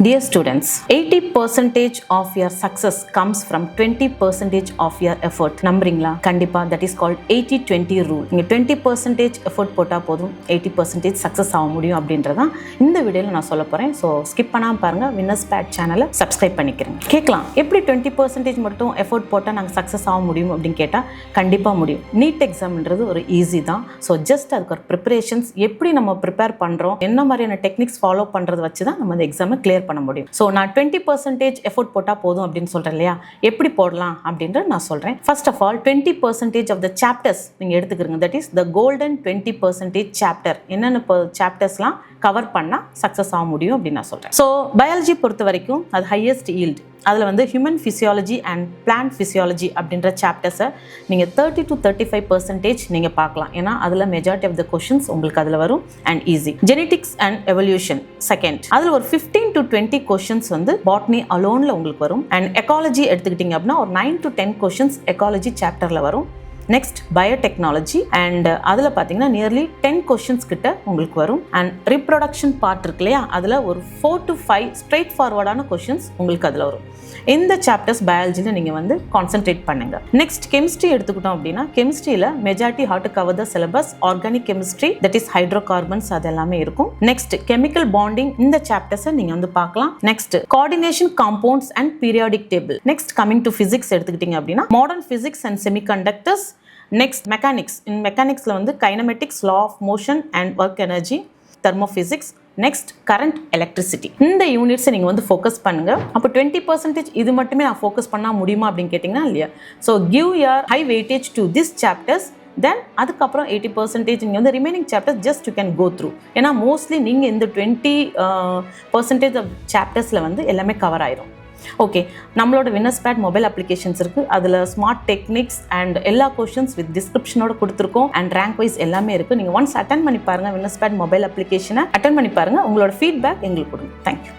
Dear students, 80% of your success comes from 20% of your effort. நம்புறீங்களா? கண்டிப்பா. That is called 80-20 rule. நீங்க 20% effort போட்டா போதும் 80% சக்சஸ் ஆக முடியும் அப்படின்றதான் இந்த வீடியோல நான் சொல்ல போறேன். ஸோ ஸ்கிப் பண்ணாம பாருங்க. வின்னர்ஸ் பேட் சேனலை சப்ஸ்கிரைப் பண்ணிக்கிறேன். கேட்கலாம், எப்படி 20% மட்டும் எஃபோர்ட் போட்டால் நாங்கள் சக்ஸஸ் ஆக முடியும் அப்படின்னு கேட்டால் கண்டிப்பாக முடியும். நீட் எக்ஸாம்ன்றது ஒரு ஈஸி தான். ஸோ ஜஸ்ட் அதுக்கு ஒரு ப்ரிப்பரேஷன்ஸ் எப்படி நம்ம ப்ரிப்பேர் பண்ணுறோம், என்ன மாதிரியான டெக்னிக்ஸ் ஃபாலோ பண்ணுறது வச்சு தான் நம்ம அந்த எக்ஸாமை கிளியர் பண்ண முடியும். ஸோ நான் 20% எஃபோர்ட் போட்டால் போதும் அப்படின்னு சொல்கிறேன் இல்லையா, எப்படி போடலாம் அப்படின்ற நான் சொல்கிறேன். First of all 20% of the chapters நீங்கள் எடுத்துக்கிறீங்க. That is the golden 20% chapter. என்னென்ன சாப்டர்ஸ்லாம் கவர் பண்ணால் சக்ஸஸ் ஆக முடியும் அப்படின்னு நான் சொல்கிறேன். ஸோ பயாலஜி பொறுத்த வரைக்கும் அது ஹையஸ்ட் ஈல்டு. அதில் வந்து human physiology and plant physiology அப்படின்ற சாப்டர்ஸை நீங்கள் 30 to 35% நீங்கள் பார்க்கலாம். ஏன்னா அதில் மெஜாரிட்டி ஆஃப் த கொஷின்ஸ் உங்களுக்கு அதில் வரும் and easy. Genetics and evolution second. அதில் ஒரு 15 to 20 கொஷின்ஸ் வந்து பாட்னி அலோனில் உங்களுக்கு வரும். அண்ட் எக்காலஜி எடுத்துக்கிட்டிங்க அப்படின்னா ஒரு 9 to 10 கொஷின்ஸ் எக்காலஜி சாப்டரில் வரும். நெக்ஸ்ட் பயோடெக்னாலஜி அண்ட் அதில் பார்த்தீங்கன்னா நியர்லி 10 கொஷின்ஸ் கிட்ட உங்களுக்கு வரும். அண்ட் ரீப்ரொடக்ஷன் பார்ட் இருக்கு இல்லையா, அதில் ஒரு 4 to 5 ஸ்ட்ரெயிட் ஃபார்வர்டான கொஷின்ஸ் உங்களுக்கு அதில் வரும். இந்த சாப்டர்ஸ் பயாலஜியில் நீங்கள் வந்து கான்சென்ட்ரேட் பண்ணுங்க. நெக்ஸ்ட் கெமிஸ்ட்ரி எடுத்துக்கிட்டோம் அப்படின்னா கெமிஸ்ட்ரியில் majority hard cover the syllabus. Organic chemistry, that is hydrocarbons, அது எல்லாமே இருக்கும். நெக்ஸ்ட் கெமிக்கல் பாண்டிங், இந்த சாப்டர்ஸை நீங்கள் வந்து பார்க்கலாம். Next coordination compounds and periodic table. Next coming to physics எடுத்துக்கிட்டீங்க அப்படின்னா modern physics and semiconductors. Next mechanics. In மெக்கானிக்ஸில் வந்து kinematics, law of motion and work energy, thermophysics. Next current electricity. இந்த யூனிட்ஸை நீங்கள் வந்து ஃபோக்கஸ் பண்ணுங்க. அப்போ 20% இது மட்டுமே நான் ஃபோக்கஸ் பண்ணால் முடியுமா அப்படின்னு கேட்டிங்கன்னா இல்லையா. So give your high weightage to this chapters. Then அதுக்கப்புறம் 80% நீங்கள் வந்து remaining chapters just you can go through. ஏன்னா மோஸ்ட்லி நீங்கள் இந்த 20% ஆஃப் சாப்டர்ஸில் வந்து எல்லாமே கவர் ஆயிரும். ஓகே, நம்மளோட வின்னர்ஸ் பேட் மொபைல் அப்ளிகேஷன்ஸ் இருக்குது. அதில் ஸ்மார்ட் டெக்னிக்ஸ் அண்ட் எல்லா கொஷின்ஸ் வித் டிஸ்கிரிப்ஷனோட கொடுத்துருக்கோம். அண்ட் ரேங்க் வைஸ் எல்லாமே இருக்குது. நீங்கள் ஒன்ஸ் அட்டன் பண்ணி பாருங்கள். வின்னர்ஸ் பேட் மொபைல் அப்ளிகேஷனை அட்டன் பண்ணி பாருங்கள். உங்களோட ஃபீட்பேக் எங்களுக்கு கொடுங்க. தேங்க்யூ.